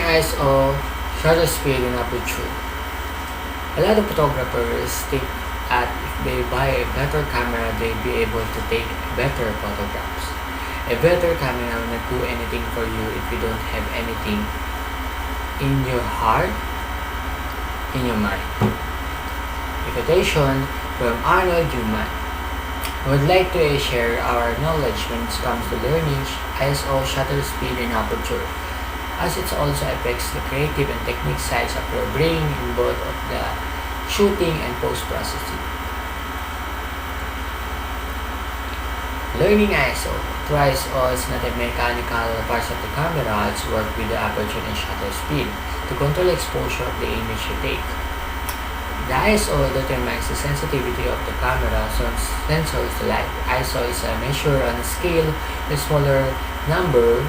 ISO, shutter speed, and aperture. A lot of photographers think that if they buy a better camera, they'll be able to take better photographs. A better camera will not do anything for you if you don't have anything in your heart, in your mind. A quotation from Arnold Newman. I would like to share our knowledge when it comes to learning ISO, shutter speed, and aperture, as it also affects the creative and technique sides of your brain in both of the shooting and post-processing. Learning ISO. ISO is not a mechanical parts of the camera, it's work with the aperture and shutter speed to control exposure of the image you take. The ISO determines the sensitivity of the camera sensors to light. ISO is a measure on a scale. The smaller number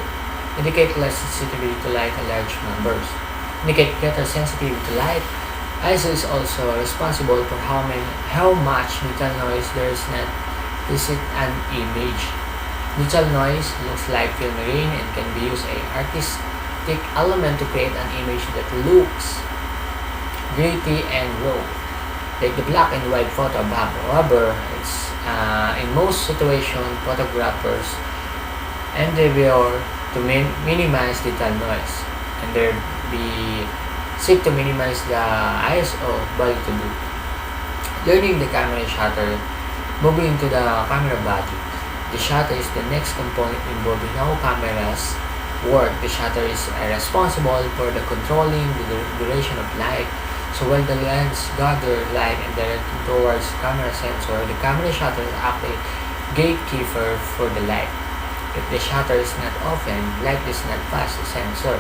indicate less sensitivity to light, and large numbers indicate greater sensitivity to light. ISO is also responsible for how much neutral noise there is not in an image. Neutral noise looks like film grain and can be used as an artistic element to create an image that looks gritty and raw, like the black and white photo above. However, it's in most situations, photographers endeavor to minimize detail noise, and there be seek to minimize the ISO value to do. Learning the camera shutter. Moving to the camera body. The shutter is the next component involved in how cameras work. The shutter is responsible for the controlling the duration of light. So while the lens gathers light and directs it towards camera sensor, the camera shutter is actually gatekeeper for the light. If the shutter is not open, light is not past the sensor.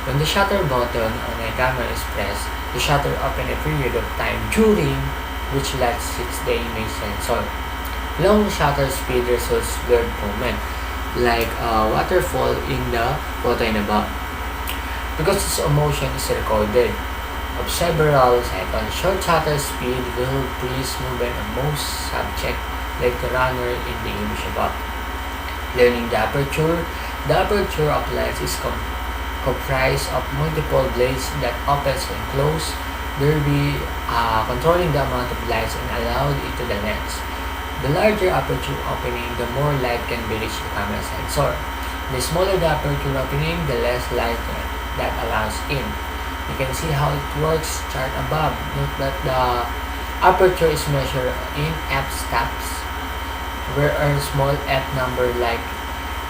When the shutter button on a camera is pressed, the shutter opens a period of time during which light hits the image sensor. Long shutter speed results blurred movement, like a waterfall in the photo in above, because its motion is recorded of several seconds. Short shutter speed will freeze movement of most subjects, like the runner in the image above. Learning the aperture. The aperture of lens is comprised of multiple blades that opens and close. There will be controlling the amount of lights and allowed into the lens. The larger aperture opening, the more light can be reached the camera sensor. The smaller the aperture opening, the less light that allows in. You can see how it works chart above. Note that the aperture is measured in f-stops, where a small f number like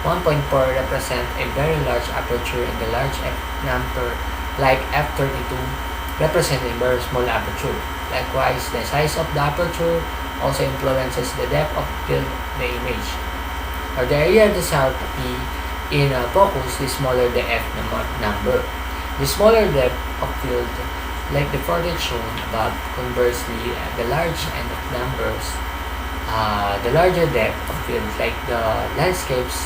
1.4 represent a very large aperture, and the large f number like f32 represent a very small aperture. Likewise, the size of the aperture also influences the depth of field of the image. Or the area of the selfie in focus, the smaller the f number. The smaller depth of field, like the footage shown above. Conversely, the large end of numbers, the larger depth of field, like the landscapes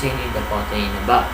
seen in the photo in above.